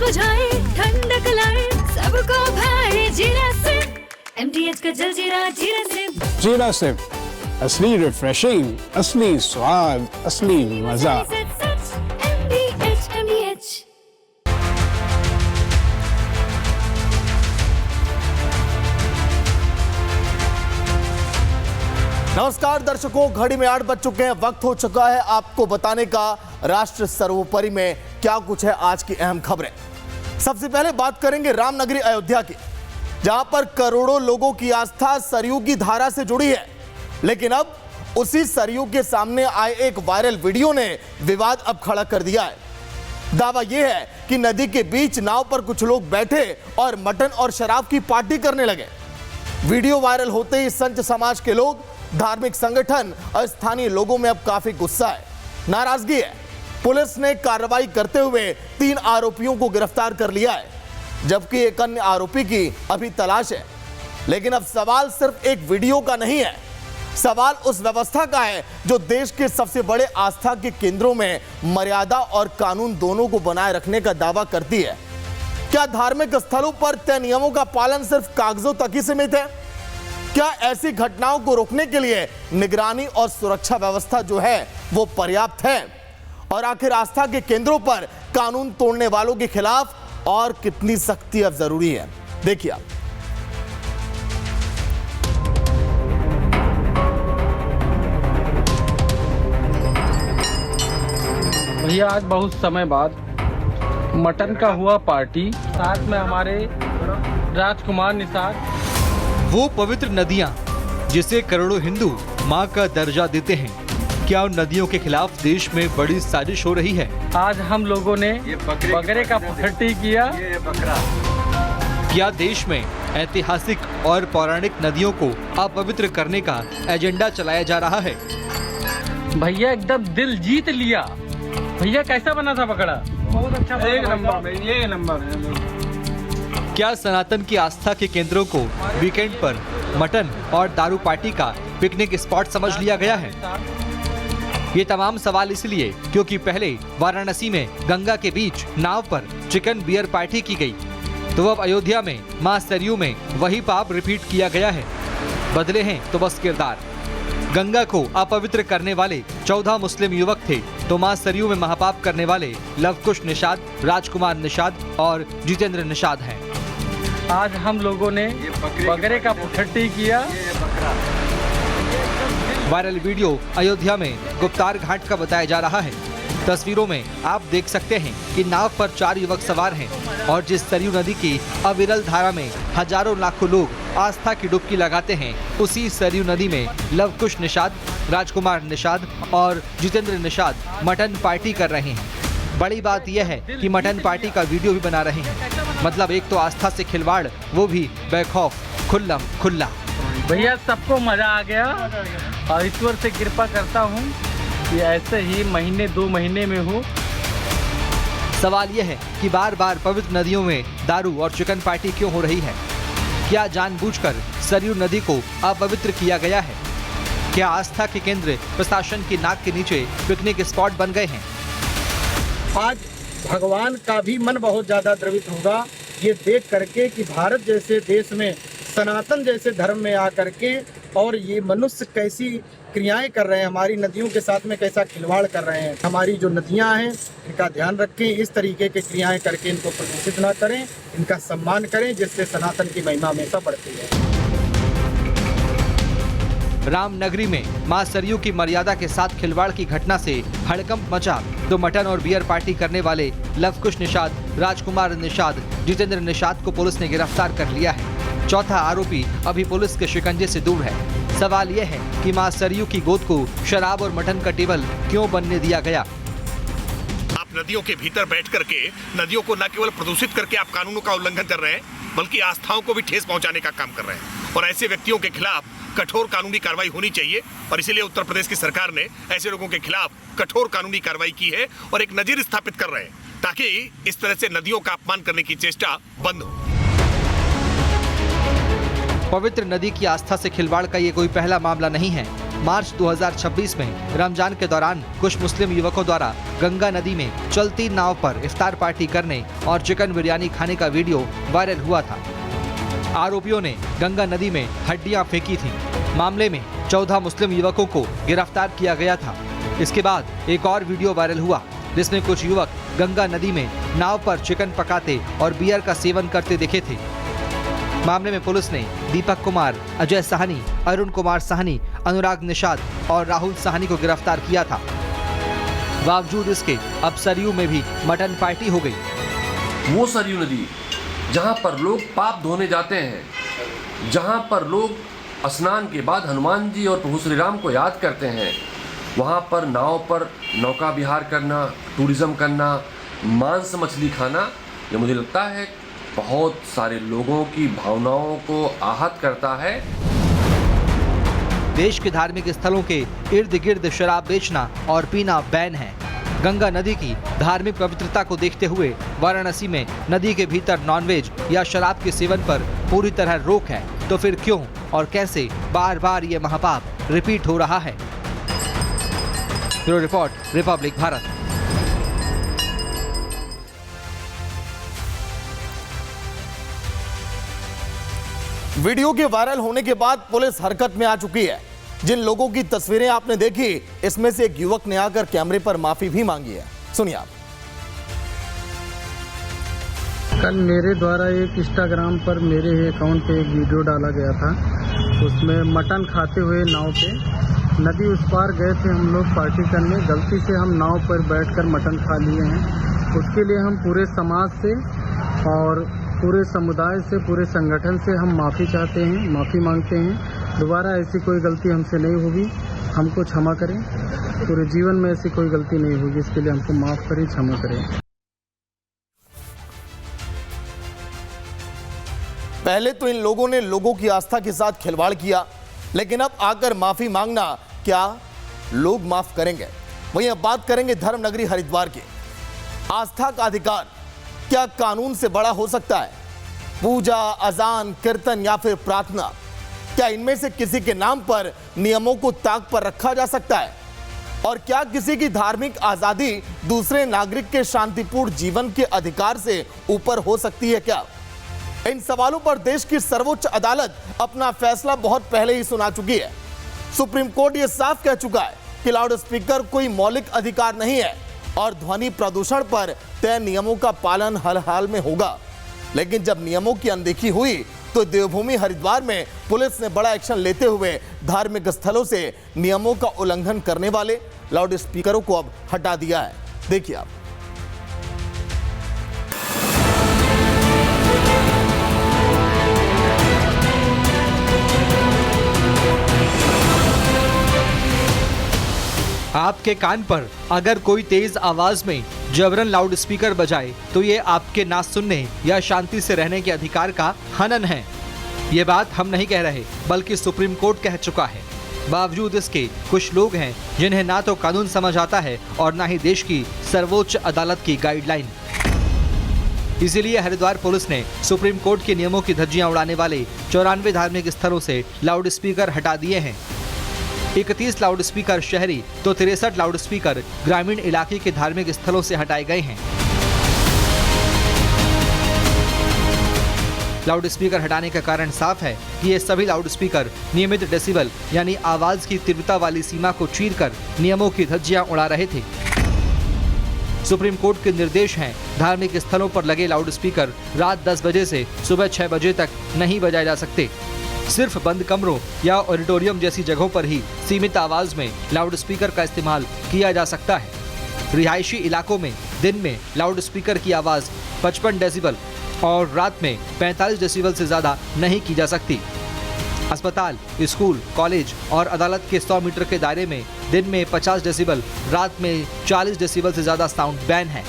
बुझाए, ठंडक लाए, सबको भाए जीरा सिप। MTH का जलजीरा जीरा सिप। जीरा सिप, असली रिफ्रेशिंग, असली स्वाद, असली मजा। MTH। नमस्कार दर्शकों, घड़ी में 8 बज चुके हैं। वक्त हो चुका है आपको बताने का राष्ट्र सर्वोपरि में क्या कुछ है आज की अहम खबरें। सबसे पहले बात करेंगे रामनगरी अयोध्या की, जहां पर करोड़ों लोगों की आस्था सरयू की धारा से जुड़ी है। लेकिन अब उसी सरयू के सामने आए एक वायरल वीडियो ने विवाद अब खड़ा कर दिया है। दावा यह है कि नदी के बीच नाव पर कुछ लोग बैठे और मटन और शराब की पार्टी करने लगे। वीडियो वायरल होते ही संत समाज के लोग, धार्मिक संगठन और स्थानीय लोगों में अब काफी गुस्सा है, नाराजगी है। पुलिस ने कार्रवाई करते हुए 3 आरोपियों को गिरफ्तार कर लिया है, जबकि एक अन्य आरोपी की अभी तलाश है। लेकिन अब सवाल सिर्फ एक वीडियो का नहीं है, सवाल उस व्यवस्था का है जो देश के सबसे बड़े आस्था के केंद्रों में मर्यादा और कानून दोनों को बनाए रखने का दावा करती है। क्या धार्मिक स्थलों पर तय नियमों का पालन सिर्फ कागजों तक ही सीमित है? क्या ऐसी घटनाओं को रोकने के लिए निगरानी और सुरक्षा व्यवस्था जो है वो पर्याप्त है? और आखिर आस्था के केंद्रों पर कानून तोड़ने वालों के खिलाफ और कितनी सख्ती अब जरूरी है? देखिए आप। भैया आज बहुत समय बाद मटन का हुआ पार्टी, साथ में हमारे राजकुमार निषाद। वो पवित्र नदियां जिसे करोड़ों हिंदू मां का दर्जा देते हैं, क्या उन नदियों के खिलाफ देश में बड़ी साजिश हो रही है? आज हम लोगों ने बकरे का पार्टी किया। क्या देश में ऐतिहासिक और पौराणिक नदियों को अपवित्र करने का एजेंडा चलाया जा रहा है? भैया एकदम दिल जीत लिया। भैया कैसा बना था बकरा? बहुत अच्छा, एक नंबर। क्या सनातन की आस्था के केंद्रों को वीकेंड पर मटन और दारू पार्टी का पिकनिक स्पॉट समझ लिया गया है? ये तमाम सवाल इसलिए क्योंकि पहले वाराणसी में गंगा के बीच नाव पर चिकन बियर पार्टी की गई, तो अब अयोध्या में मां सरयू में वही पाप रिपीट किया गया है। बदले हैं तो बस किरदार। गंगा को अपवित्र करने वाले 14 मुस्लिम युवक थे, तो मां सरयू में महापाप करने वाले लवकुश निषाद, राजकुमार निषाद और जितेंद्र निषाद हैं। आज हम लोगों ने बकरे का पार्टी किया। वायरल वीडियो अयोध्या में गुप्तार घाट का बताया जा रहा है। तस्वीरों में आप देख सकते हैं कि नाव पर 4 युवक सवार हैं और जिस सरयू नदी की अविरल धारा में हजारों लाखों लोग आस्था की डुबकी लगाते हैं, उसी सरयू नदी में लवकुश निषाद, राजकुमार निषाद और जितेंद्र निषाद मटन पार्टी कर रहे हैं। बड़ी बात यह है कि मटन पार्टी का वीडियो भी बना रहे हैं। मतलब एक तो आस्था से खिलवाड़, वो भी बेखौफ, खुल्लम खुल्ला। भैया सबको मजा आ गया और ईश्वर से कृपा करता हूँ कि ऐसे ही महीने 2 महीने में हो। सवाल यह है कि बार बार पवित्र नदियों में दारू और चिकन पार्टी क्यों हो रही है? क्या जानबूझकर सरयू नदी को अपवित्र किया गया है? क्या आस्था के केंद्र प्रशासन की नाक के नीचे पिकनिक स्पॉट बन गए हैं? आज भगवान का भी मन बहुत ज़्यादा द्रवित होगा ये देख करके कि भारत जैसे देश में, सनातन जैसे धर्म में आकर के और ये मनुष्य कैसी क्रियाएं कर रहे हैं, हमारी नदियों के साथ में कैसा खिलवाड़ कर रहे हैं। हमारी जो नदियां हैं इनका ध्यान रखें, इस तरीके के क्रियाएं करके इनको प्रदूषित ना करें, इनका सम्मान करें, जिससे सनातन की महिमा हमेशा बढ़ती है। रामनगरी में मां सरयू की मर्यादा के साथ खिलवाड़ की घटना से हड़कंप मचा, तो मटन और बियर पार्टी करने वाले लवकुश निषाद, राजकुमार निषाद, जितेंद्र निषाद को पुलिस ने गिरफ्तार कर लिया है। चौथा आरोपी अभी पुलिस के शिकंजे से दूर है। सवाल यह है कि मां सरयू की गोद को शराब और मटन का टेबल क्यों बनने दिया गया? आप नदियों के भीतर बैठ करके नदियों को न केवल प्रदूषित करके आप कानूनों का उल्लंघन कर रहे हैं, बल्कि आस्थाओं को भी ठेस पहुंचाने का काम कर रहे हैं। और ऐसे व्यक्तियों के खिलाफ कठोर कानूनी कार्रवाई होनी चाहिए और इसीलिए उत्तर प्रदेश की सरकार ने ऐसे लोगों के खिलाफ कठोर कानूनी कार्रवाई की है और एक नजीर स्थापित कर रहे हैं ताकि इस तरह से नदियों का अपमान करने की चेष्टा बंद हो। पवित्र नदी की आस्था से खिलवाड़ का ये कोई पहला मामला नहीं है। मार्च 2026 में रमजान के दौरान कुछ मुस्लिम युवकों द्वारा गंगा नदी में चलती नाव पर इफ्तार पार्टी करने और चिकन बिरयानी खाने का वीडियो वायरल हुआ था। आरोपियों ने गंगा नदी में हड्डियां फेंकी थीं। मामले में 14 मुस्लिम युवकों को गिरफ्तार किया गया था। इसके बाद एक और वीडियो वायरल हुआ जिसमें कुछ युवक गंगा नदी में नाव पर चिकन पकाते और बियर का सेवन करते दिखे थे। मामले में पुलिस ने दीपक कुमार, अजय साहनी, अरुण कुमार साहनी, अनुराग निषाद और राहुल साहनी को गिरफ्तार किया था। बावजूद इसके अब सरयू में भी मटन पार्टी हो गई। वो सरयू नदी जहाँ पर लोग पाप धोने जाते हैं, जहाँ पर लोग स्नान के बाद हनुमान जी और प्रभु श्री राम को याद करते हैं, वहाँ पर नाव पर नौका विहार करना, टूरिज्म करना, मांस मछली खाना, ये मुझे लगता है बहुत सारे लोगों की भावनाओं को आहत करता है। देश के धार्मिक स्थलों के इर्द गिर्द शराब बेचना और पीना बैन है। गंगा नदी की धार्मिक पवित्रता को देखते हुए वाराणसी में नदी के भीतर नॉनवेज या शराब के सेवन पर पूरी तरह रोक है। तो फिर क्यों और कैसे बार बार ये महापाप रिपीट हो रहा है? Bureau report, Republic Bharat. Video के वायरल होने के बाद पुलिस हरकत में आ चुकी है। जिन लोगों की तस्वीरें आपने देखी, इसमें से एक युवक ने आकर कैमरे पर माफी भी मांगी है। सुनिए आप। कल मेरे द्वारा एक इंस्टाग्राम पर मेरे अकाउंट पे एक वीडियो डाला गया था। उसमें मटन खाते हुए नाव पे नदी उस पार गए थे हम लोग पार्टी करने। गलती से हम नाव पर बैठकर मटन खा लिए हैं। उसके लिए हम पूरे समाज से और पूरे समुदाय से, पूरे संगठन से हम माफ़ी चाहते हैं, माफ़ी मांगते हैं। दोबारा ऐसी कोई गलती हमसे नहीं होगी, हमको क्षमा करें। पूरे जीवन में ऐसी कोई गलती नहीं होगी, इसके लिए हमको माफ़ करें, क्षमा करें। पहले तो इन लोगों ने लोगों की आस्था के साथ खिलवाड़ किया, लेकिन अब आकर माफी मांगना क्या लोग माफ करेंगे? वहीं अब बात करेंगे धर्म नगरी हरिद्वार की। आस्था का अधिकार क्या कानून से बड़ा हो सकता है? पूजा, अजान, कीर्तन या फिर प्रार्थना, क्या इनमें से किसी के नाम पर नियमों को ताक पर रखा जा सकता है? और क्या किसी की धार्मिक आजादी दूसरे नागरिक के शांतिपूर्ण जीवन के अधिकार से ऊपर हो सकती है क्या? इन सवालों पर देश की सर्वोच्च अदालत अपना फैसला बहुत पहले ही सुना चुकी है। सुप्रीम कोर्ट यह साफ कह चुका है कि लाउड स्पीकर कोई मौलिक अधिकार नहीं है और ध्वनि प्रदूषण पर तय नियमों का पालन हर हाल में होगा। लेकिन जब नियमों की अनदेखी हुई तो देवभूमि हरिद्वार में पुलिस ने बड़ा एक्शन लेते हुए धार्मिक स्थलों से नियमों का उल्लंघन करने वाले लाउड स्पीकरों को अब हटा दिया है। देखिए आप। आपके कान पर अगर कोई तेज आवाज में जबरन लाउड स्पीकर बजाए तो ये आपके ना सुनने या शांति से रहने के अधिकार का हनन है। ये बात हम नहीं कह रहे, बल्कि सुप्रीम कोर्ट कह चुका है। बावजूद इसके कुछ लोग हैं जिन्हें ना तो कानून समझ आता है और ना ही देश की सर्वोच्च अदालत की गाइडलाइन। इसीलिए हरिद्वार पुलिस ने सुप्रीम कोर्ट के नियमों की धज्जियां उड़ाने वाले 94 धार्मिक स्थलों से लाउड स्पीकर हटा दिए हैं। 31 लाउड स्पीकर शहरी तो 63 लाउड स्पीकर ग्रामीण इलाके के धार्मिक स्थलों से हटाए गए हैं। लाउड स्पीकर हटाने का कारण साफ है कि ये सभी लाउड स्पीकर नियमित डेसिबल यानी आवाज की तीव्रता वाली सीमा को चीरकर नियमों की धज्जियां उड़ा रहे थे। सुप्रीम कोर्ट के निर्देश हैं, धार्मिक स्थलों पर लगे लाउड स्पीकर रात 10 बजे से सुबह 6 बजे तक नहीं बजाए जा सकते। सिर्फ बंद कमरों या ऑडिटोरियम जैसी जगहों पर ही सीमित आवाज में लाउड स्पीकर का इस्तेमाल किया जा सकता है। रिहायशी इलाकों में दिन में लाउड स्पीकर की आवाज 55 डेसिबल और रात में 45 डेसिबल से ज्यादा नहीं की जा सकती। अस्पताल, स्कूल, कॉलेज और अदालत के 100 मीटर के दायरे में दिन में 50 डेसिबल, रात में 40 डेसिबल से ज्यादा साउंड बैन है।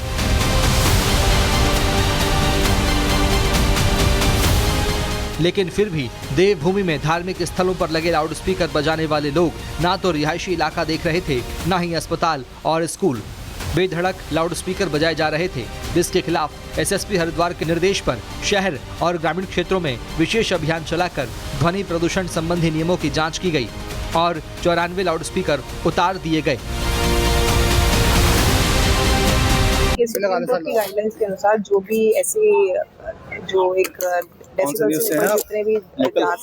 लेकिन फिर भी देवभूमि में धार्मिक स्थलों पर लगे लाउड स्पीकर बजाने वाले लोग ना तो रिहायशी इलाका देख रहे थे, ना ही अस्पताल और स्कूल। बेधड़क लाउडस्पीकर बजाए जा रहे थे, जिसके खिलाफ एसएसपी हरिद्वार के निर्देश पर शहर और ग्रामीण क्षेत्रों में विशेष अभियान चलाकर ध्वनि प्रदूषण संबंधी नियमों की जांच की गई और 94 लाउडस्पीकर उतार दिए गए। गाइडलाइंस के अनुसार जो भी ऐसे जो एक डेसिबल से ऊपर जितने भी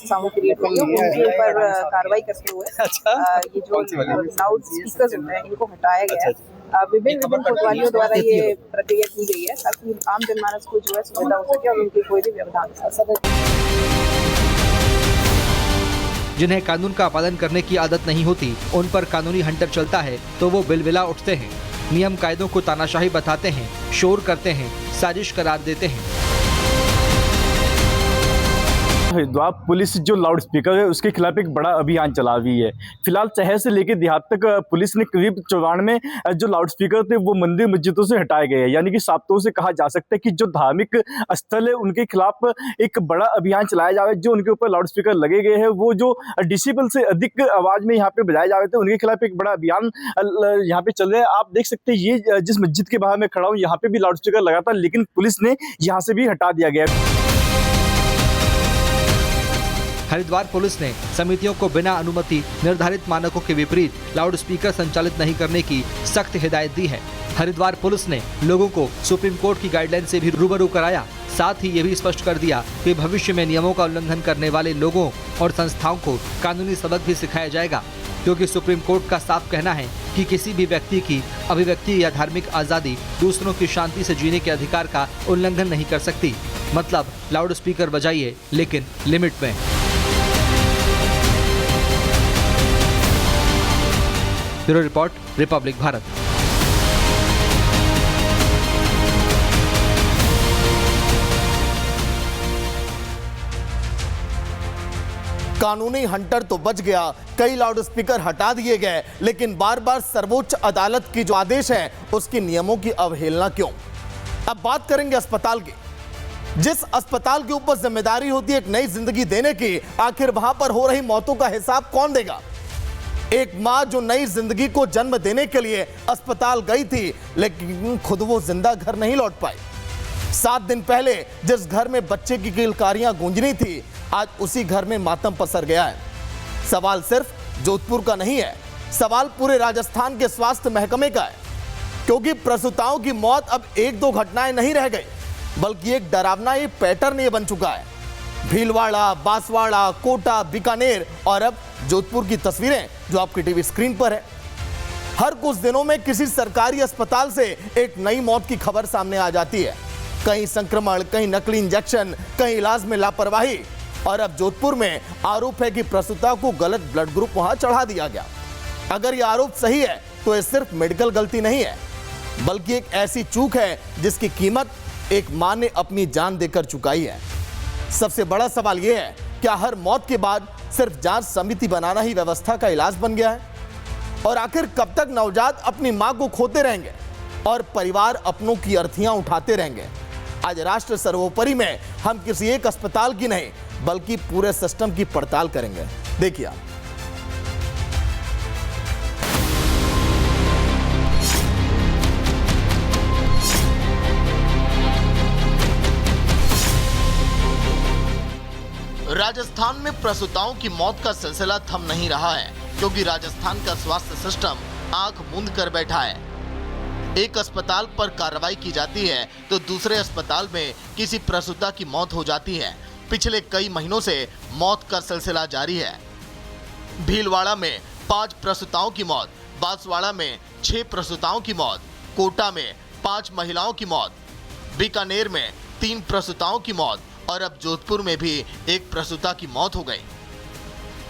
साउंड क्रिएट होंगे उनके ऊपर कार्रवाई करते हुए ये जो लाउड स्पीकर्स होते हैं इनको हटाया गया है। विभिन्न कोतवालियों द्वारा ये प्रक्रिया की गई है ताकि आम जनमानस को जो है सुविधा हो सके और उनकी कोई भी व्यवधान। जिन्हें कानून का पालन करने की आदत नहीं होती, उन पर कानूनी हंटर चलता है तो वो बिलबिला उठते हैं, नियम कायदों को तानाशाही बताते हैं, शोर करते हैं, साजिश करार देते हैं। हरिद्वार पुलिस जो लाउड स्पीकर है उसके खिलाफ एक बड़ा अभियान चला रही है। फिलहाल शहर से लेकर देहात तक पुलिस ने करीब 94 जो लाउड स्पीकर थे वो मंदिर मस्जिदों से हटाए गए हैं। यानी कि साफ तौर से कहा जा सकता है कि जो धार्मिक स्थल है उनके खिलाफ एक बड़ा अभियान चलाया जा रहा है। जो उनके ऊपर लाउड स्पीकर लगे गए हैं वो जो डेसिबल से अधिक आवाज में यहाँ पे बजाए जा रहे थे उनके खिलाफ एक बड़ा अभियान यहाँ पे चल रहा है। आप देख सकते हैं ये जिस मस्जिद के बाहर मैं खड़ा हूँ यहाँ पे भी लाउड स्पीकर लगा था, लेकिन पुलिस ने यहाँ से भी हटा दिया गया। हरिद्वार पुलिस ने समितियों को बिना अनुमति निर्धारित मानकों के विपरीत लाउड स्पीकर संचालित नहीं करने की सख्त हिदायत दी है। हरिद्वार पुलिस ने लोगों को सुप्रीम कोर्ट की गाइडलाइन से भी रूबरू कराया। साथ ही ये भी स्पष्ट कर दिया कि भविष्य में नियमों का उल्लंघन करने वाले लोगों और संस्थाओं को कानूनी सबक भी सिखाया जाएगा, क्योंकि सुप्रीम कोर्ट का साफ कहना है कि किसी भी व्यक्ति की अभिव्यक्ति या धार्मिक आज़ादी दूसरों की शांति से जीने के अधिकार का उल्लंघन नहीं कर सकती। मतलब लाउड स्पीकर बजाइए लेकिन लिमिट में। Bureau report, Republic Bharat. कानूनी हंटर तो बच गया, कई लाउड स्पीकर हटा दिए गए, लेकिन बार बार सर्वोच्च अदालत की जो आदेश है उसकी नियमों की अवहेलना क्यों? अब बात करेंगे अस्पताल की। जिस अस्पताल के ऊपर जिम्मेदारी होती है एक नई जिंदगी देने की, आखिर वहां पर हो रही मौतों का हिसाब कौन देगा? एक मां जो नई जिंदगी को जन्म देने के लिए अस्पताल गई थी, लेकिन खुद वो जिंदा घर नहीं लौट पाई। 7 दिन पहले जिस घर में बच्चे की किलकारियां गूंजनी थी, आज उसी घर में मातम पसर गया है। सवाल सिर्फ जोधपुर का नहीं है, सवाल पूरे राजस्थान के स्वास्थ्य महकमे का है, क्योंकि प्रसूताओं की मौत अब 1-2 घटनाएं नहीं रह गई, बल्कि एक डरावना ये पैटर्न ये बन चुका है। भीलवाड़ा, बांसवाड़ा, कोटा, बीकानेर और अब जोधपुर की तस्वीरें जो आपकी टीवी स्क्रीन पर है। हर कुछ दिनों में किसी सरकारी अस्पताल से एक नई मौत की खबर सामने आ जाती है। कहीं संक्रमण, कहीं नकली इंजेक्शन, कहीं इलाज में लापरवाही, और अब जोधपुर में आरोप है कि प्रसूता को गलत ब्लड ग्रुप वहां चढ़ा दिया गया। अगर यह आरोप सही है तो यह सिर्फ मेडिकल गलती नहीं है, बल्कि एक ऐसी चूक है जिसकी कीमत एक मां ने अपनी जान देकर चुकाई है। सबसे बड़ा सवाल यह है, क्या हर मौत के बाद सिर्फ जांच समिति बनाना ही व्यवस्था का इलाज बन गया है? और आखिर कब तक नवजात अपनी मां को खोते रहेंगे और परिवार अपनों की अर्थियां उठाते रहेंगे? आज राष्ट्र सर्वोपरि में हम किसी एक अस्पताल की नहीं, बल्कि पूरे सिस्टम की पड़ताल करेंगे। देखिए आप। राजस्थान में प्रसूताओं की मौत का सिलसिला थम नहीं रहा है, क्योंकि राजस्थान का स्वास्थ्य सिस्टम आंख मूंद कर बैठा है। एक अस्पताल पर कार्रवाई की जाती है तो दूसरे अस्पताल में किसी प्रसूता की मौत हो जाती है। पिछले कई महीनों से मौत का सिलसिला जारी है। भीलवाड़ा में 5 प्रसूताओं की मौत, बांसवाड़ा में 6 प्रसूताओं की मौत, कोटा में 5 महिलाओं की मौत, बीकानेर में 3 प्रसूताओं की मौत और अब जोधपुर में भी एक प्रसूता की मौत हो गई।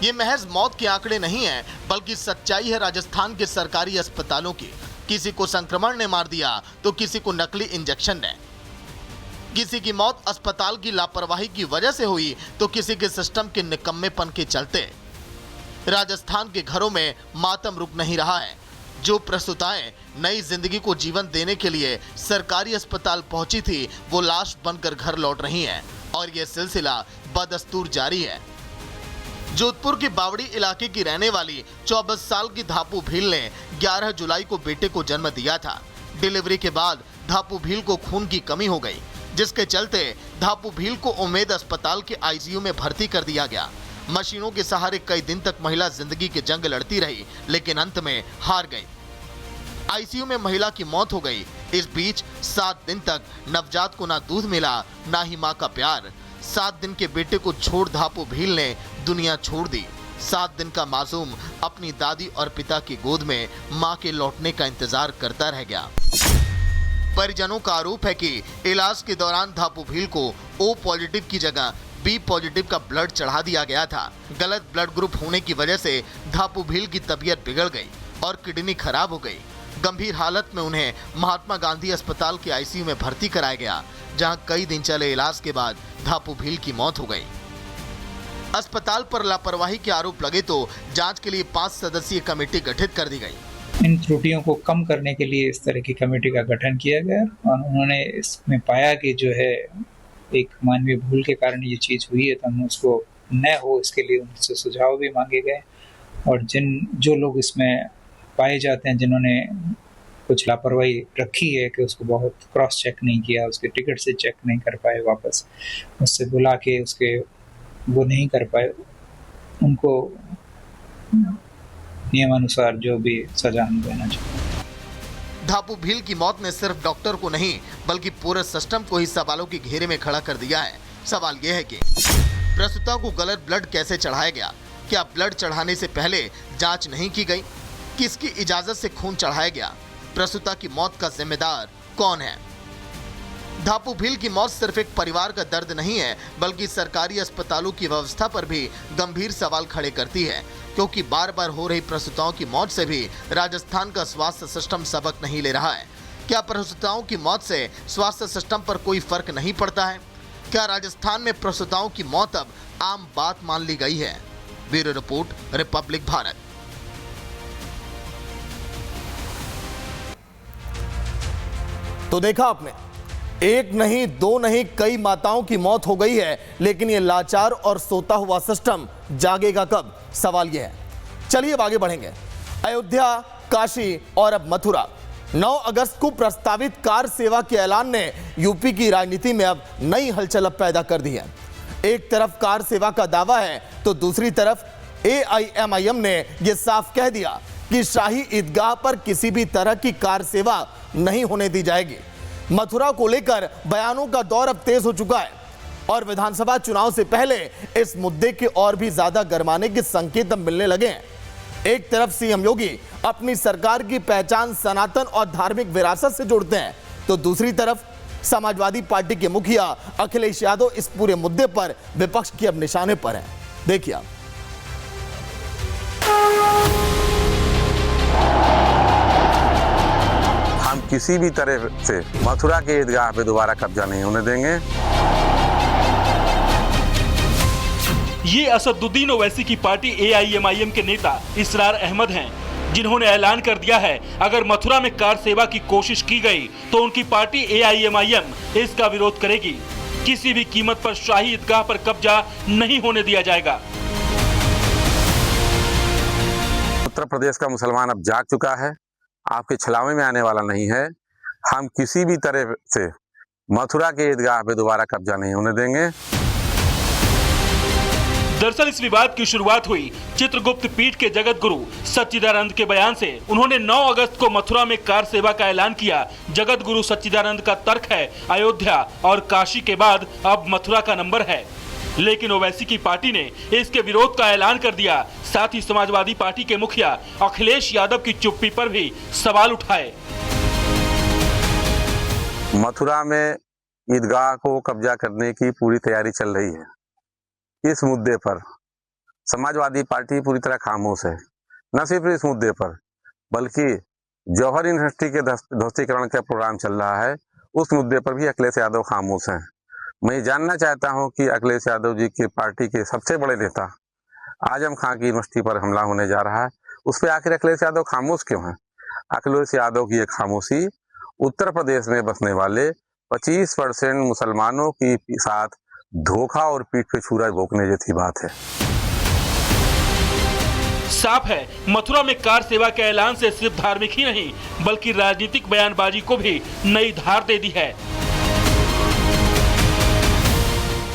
ये महज मौत के आंकड़े नहीं हैं, बल्कि सच्चाई है राजस्थान के सरकारी अस्पतालों की। किसी को संक्रमण ने मार दिया तो किसी को नकली इंजेक्शन ने, किसी की मौत अस्पताल की लापरवाही की वजह से हुई तो किसी के सिस्टम के निकम्मेपन के चलते। राजस्थान के घरों में मातम रुक नहीं रहा है। जो प्रसूताएं नई जिंदगी को जीवन देने के लिए सरकारी अस्पताल पहुंची थी, वो लाश बनकर घर लौट रही हैं और यह सिलसिला बदस्तूर जारी है। जोधपुर के बावड़ी इलाके की रहने वाली 24 साल की धापू भील ने 11 जुलाई को बेटे को जन्म दिया था। डिलीवरी के बाद धापू भील को खून की कमी हो गई, जिसके चलते धापू भील को उम्मेद अस्पताल के आईसीयू में भर्ती कर दिया गया। मशीनों के सहारे कई दिन तक महिला जिंदगी की जंग लड़ती रही, लेकिन अंत में हार गई। आईसीयू में महिला की मौत हो गई। इस बीच 7 दिन तक नवजात को ना दूध मिला, ना ही मां का प्यार। 7 दिन के बेटे को छोड़ धापू भील ने दुनिया छोड़ दी। 7 दिन का मासूम अपनी दादी और पिता की गोद में मां के लौटने का इंतजार करता रह गया। परिजनों का आरोप है कि इलाज के दौरान धापू भील को O पॉजिटिव की जगह B पॉजिटिव का ब्लड चढ़ा दिया गया था। गलत ब्लड ग्रुप होने की वजह से धापू भील की तबीयत बिगड़ गई और किडनी खराब हो गई। गंभीर हालत में उन्हें महात्मा गांधी अस्पताल के आईसीयू में भर्ती कराया गया, जहां कई दिन चले इलाज के बाद धापू भील की मौत हो गई। अस्पताल पर लापरवाही के आरोप लगे तो जांच के लिए 5 सदस्यीय कमेटी गठित कर दी गई। इन त्रुटियों को कम करने के लिए इस तरह की कमेटी का गठन किया गया और उन्होंने इसमें पाया कि जो है एक मानवीय भूल के कारण ये चीज़ हुई है, तो हम उसको न हो इसके लिए उनसे सुझाव भी मांगे गए। और जो लोग इसमें पाए जाते हैं जिन्होंने कुछ लापरवाही रखी है कि उसको बहुत क्रॉस चेक नहीं किया, उसके टिकट से चेक नहीं कर पाए, वापस उससे बुला के उसके वो नहीं कर पाए, उनको नियमानुसार जो भी सजा हम देना चाहिए। धापू भील की मौत ने सिर्फ डॉक्टर को नहीं बल्कि पूरे सिस्टम को ही सवालों के घेरे में खड़ा कर दिया है। सवाल यह है कि प्रसूता को गलत ब्लड कैसे चढ़ाया गया? क्या ब्लड चढ़ाने से पहले जांच नहीं की गई? किसकी इजाजत से खून चढ़ाया गया? प्रसूता की मौत का जिम्मेदार कौन है? धापू भील की मौत सिर्फ एक परिवार का दर्द नहीं है, बल्कि सरकारी अस्पतालों की व्यवस्था पर भी गंभीर सवाल खड़े करती है, क्योंकि बार बार हो रही प्रसूताओं की मौत से भी राजस्थान का स्वास्थ्य सिस्टम सबक नहीं ले रहा है। क्या प्रसूताओं की मौत से स्वास्थ्य सिस्टम पर कोई फर्क नहीं पड़ता है? क्या राजस्थान में प्रसूताओं की मौत अब आम बात मान ली गई है? Bureau report, Republic Bharat. तो देखा आपने, एक नहीं, दो नहीं, कई माताओं की मौत हो गई है, लेकिन ये लाचार और सोता हुआ सिस्टम जागेगा कब? सवाल ये है। चलिए अब आगे बढ़ेंगे। अयोध्या, काशी और अब मथुरा। 9 अगस्त को प्रस्तावित कार सेवा के ऐलान ने यूपी की राजनीति में अब नई हलचल पैदा कर दी है। एक तरफ कार सेवा का दावा है तो दूसरी तरफ AIMIM ने यह साफ कह दिया कि शाही ईदगाह पर किसी भी तरह की कार सेवा नहीं होने दी जाएगी। मथुरा को लेकर बयानों का दौर अब तेज हो चुका है और विधानसभा चुनाव से पहले इस मुद्दे के और भी ज्यादा गरमाने के संकेत अब मिलने लगे हैं। एक तरफ सीएम योगी अपनी सरकार की पहचान सनातन और धार्मिक विरासत से जोड़ते हैं, तो दूसरी तरफ समाजवादी पार्टी के मुखिया अखिलेश यादव इस पूरे मुद्दे पर विपक्ष के अब निशाने पर हैं। देखिए हम किसी भी तरह से मथुरा के ईदगाह पे दोबारा कब्जा नहीं होने देंगे। ये असदुद्दीन ओवैसी की पार्टी AIMIM के नेता इसरार अहमद हैं, जिन्होंने ऐलान कर दिया है अगर मथुरा में कार सेवा की कोशिश की गई तो उनकी पार्टी AIMIM इसका विरोध करेगी। किसी भी कीमत पर शाही ईदगाह पर कब्जा नहीं होने दिया जाएगा। उत्तर प्रदेश का मुसलमान अब जाग चुका है, आपके छलावे में आने वाला नहीं है। हम किसी भी तरह से मथुरा के ईदगाह पे दोबारा कब्जा नहीं होने देंगे। दरअसल इस विवाद की शुरुआत हुई चित्रगुप्त पीठ के जगत गुरु सच्चिदानंद के बयान से। उन्होंने 9 अगस्त को मथुरा में कार सेवा का ऐलान किया। जगत गुरु सच्चिदानंद का तर्क है अयोध्या और काशी के बाद अब मथुरा का नंबर है, लेकिन ओवैसी की पार्टी ने इसके विरोध का ऐलान कर दिया। साथ ही समाजवादी पार्टी के मुखिया अखिलेश यादव की चुप्पी पर भी सवाल उठाए। मथुरा में ईदगाह को कब्जा करने की पूरी तैयारी चल रही है। इस मुद्दे पर समाजवादी पार्टी पूरी तरह खामोश है। न सिर्फ इस मुद्दे पर बल्कि जौहर यूनिवर्सिटी के ध्वस्तीकरण का प्रोग्राम चल रहा है, उस मुद्दे पर भी अखिलेश यादव खामोश हैं। मैं जानना चाहता हूं कि अखिलेश यादव जी की पार्टी के सबसे बड़े नेता आजम खां की यूनिवर्सिटी पर हमला होने जा रहा है, उस पर आखिर अखिलेश यादव खामोश क्यों हैं? अखिलेश यादव की ये खामोशी उत्तर प्रदेश में बसने वाले 25% मुसलमानों के साथ धोखा और पीठ पे छुरा भोंकने जैसी बात है। साफ है, मथुरा में कार सेवा के ऐलान से सिर्फ धार्मिक ही नहीं बल्कि राजनीतिक बयानबाजी को भी नई धार दे दी है।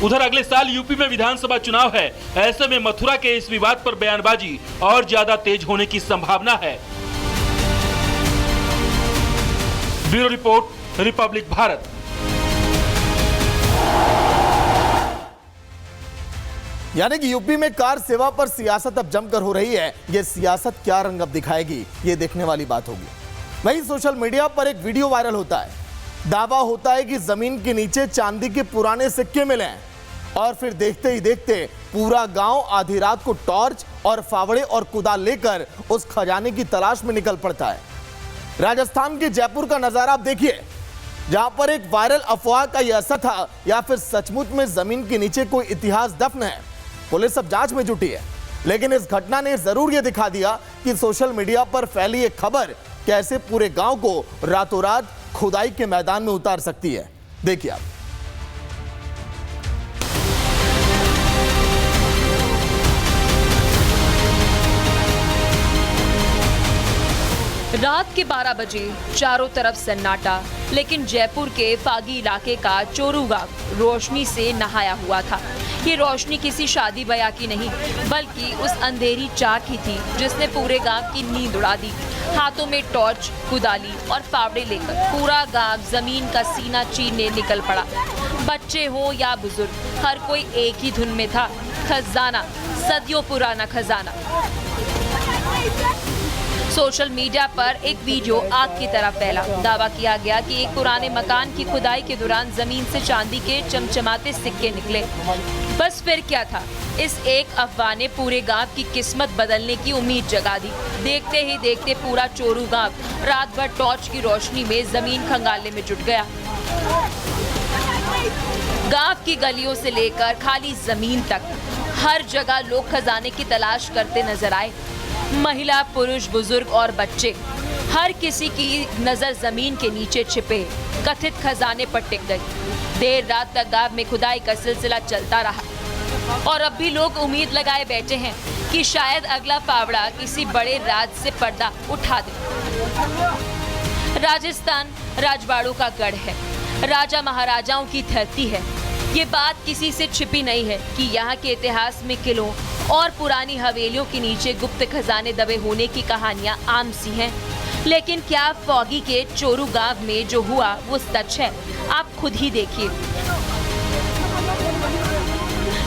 उधर अगले साल यूपी में विधानसभा चुनाव है, ऐसे में मथुरा के इस विवाद पर बयानबाजी और ज्यादा तेज होने की संभावना है। Bureau report, Republic Bharat. यानी कि यूपी में कार सेवा पर सियासत अब जमकर हो रही है। ये सियासत क्या रंग अब दिखाएगी, ये देखने वाली बात होगी। वहीं सोशल मीडिया पर एक वीडियो वायरल होता है। दावा होता है कि जमीन के नीचे चांदी के पुराने सिक्के मिले हैं और फिर देखते ही देखते पूरा गांव आधी रात को टॉर्च और फावड़े और कुदाल लेकर उस खजाने की तलाश में निकल पड़ता है। राजस्थान के जयपुर का नजारा आप देखिए, जहां पर एक वायरल अफवाह का यह असर था या फिर सचमुच में जमीन के नीचे कोई इतिहास दफन है। पुलिस अब जांच में जुटी है, लेकिन इस घटना ने जरूर यह दिखा दिया कि सोशल मीडिया पर फैली एक खबर कैसे पूरे गांव को रातों रात खुदाई के मैदान में उतार सकती है। देखिए आप। रात के 12 बजे चारों तरफ सन्नाटा, लेकिन जयपुर के फागी इलाके का चोरू गांव रोशनी से नहाया हुआ था। ये रोशनी किसी शादी ब्याह की नहीं बल्कि उस अंधेरी चाक ही थी जिसने पूरे गांव की नींद उड़ा दी। हाथों में टॉर्च, कुदाली और फावड़े लेकर पूरा गांव जमीन का सीना चीरने निकल पड़ा। बच्चे हो या बुजुर्ग, हर कोई एक ही धुन में था। खजाना, सदियों पुराना खजाना। सोशल मीडिया पर एक वीडियो आग की तरह फैला। दावा किया गया कि एक पुराने मकान की खुदाई के दौरान जमीन से चांदी के चमचमाते सिक्के निकले। बस फिर क्या था, इस एक अफवाह ने पूरे गांव की किस्मत बदलने की उम्मीद जगा दी। देखते ही देखते पूरा चोरू गांव रात भर टॉर्च की रोशनी में जमीन खंगालने में जुट गया। गांव की गलियों से लेकर खाली जमीन तक हर जगह लोग खजाने की तलाश करते नजर आए। महिला, पुरुष, बुजुर्ग और बच्चे, हर किसी की नजर जमीन के नीचे छिपे कथित खजाने पर टिक गई। देर रात तक गांव में खुदाई का सिलसिला चलता रहा और अब भी लोग उम्मीद लगाए बैठे हैं कि शायद अगला फावड़ा किसी बड़े राज से पर्दा उठा दे। राजस्थान राजवाड़ों का गढ़ है, राजा महाराजाओं की धरती है। ये बात किसी से छिपी नहीं है कि यहाँ के इतिहास में किलों और पुरानी हवेलियों के नीचे गुप्त खजाने दबे होने की कहानियां आम सी हैं। लेकिन क्या फॉगी के चोरू गांव में जो हुआ वो सच है? आप खुद ही देखिए।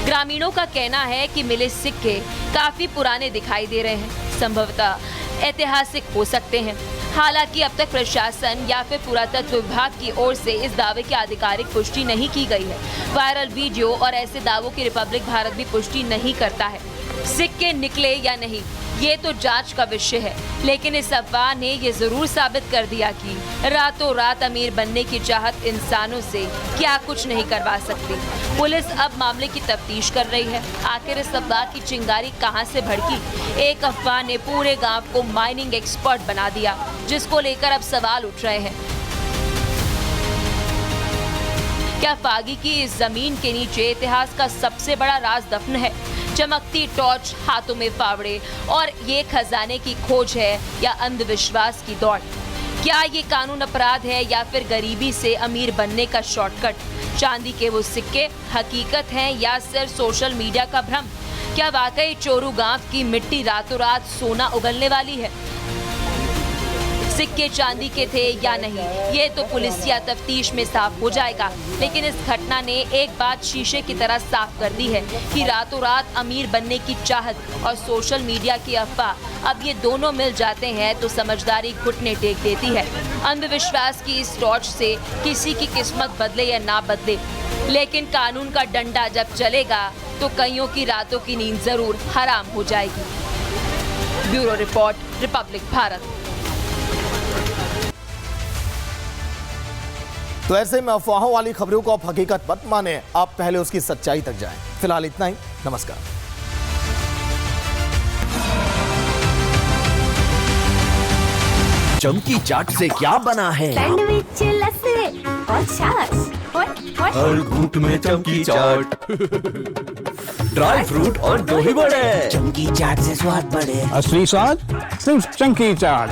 ग्रामीणों का कहना है कि मिले सिक्के काफी पुराने दिखाई दे रहे हैं, संभवतः ऐतिहासिक हो सकते हैं। हालांकि अब तक प्रशासन या फिर पुरातत्व विभाग की ओर से इस दावे की आधिकारिक पुष्टि नहीं की गई है। वायरल वीडियो और ऐसे दावों की रिपब्लिक भारत भी पुष्टि नहीं करता है। सिक्के निकले या नहीं, ये तो जांच का विषय है, लेकिन इस अफवाह ने ये जरूर साबित कर दिया कि रातों रात अमीर बनने की चाहत इंसानों से क्या कुछ नहीं करवा सकती। पुलिस अब मामले की तफ्तीश कर रही है। आखिर इस अफवाह की चिंगारी कहां से भड़की? एक अफवाह ने पूरे गांव को माइनिंग एक्सपर्ट बना दिया, जिसको लेकर अब सवाल उठ रहे हैं। क्या फागी की इस जमीन के नीचे इतिहास का सबसे बड़ा राज दफन है? चमकती टॉर्च, हाथों में फावड़े और ये खजाने की खोज है या अंधविश्वास की दौड़? क्या ये कानून अपराध है या फिर गरीबी से अमीर बनने का शॉर्टकट? चांदी के वो सिक्के हकीकत हैं या सिर्फ सोशल मीडिया का भ्रम? क्या वाकई चोरू गांव की मिट्टी रातों रात सोना उगलने वाली है? सिक्के चांदी के थे या नहीं, ये तो पुलिसिया तफ्तीश में साफ हो जाएगा। लेकिन इस घटना ने एक बात शीशे की तरह साफ कर दी है कि रातों रात अमीर बनने की चाहत और सोशल मीडिया की अफवाह, अब ये दोनों मिल जाते हैं तो समझदारी घुटने टेक देती है। अंधविश्वास की इस टॉर्च से किसी की किस्मत बदले या ना बदले, लेकिन कानून का डंडा जब चलेगा तो कईयों की रातों की नींद जरूर हराम हो जाएगी। Bureau report, Republic Bharat. तो ऐसे में अफवाहों वाली खबरों को आप हकीकत मत माने, आप पहले उसकी सच्चाई तक जाएं। फिलहाल इतना ही, नमस्कार। चमकी चाट से क्या बना है? सैंडविच, लस्सी और छाछ। हर घूंट में चमकी चाट। ड्राई फ्रूट और दही बड़े। चंकी चाट से स्वाद बढ़े। असली स्वाद सिर्फ चंकी चाट।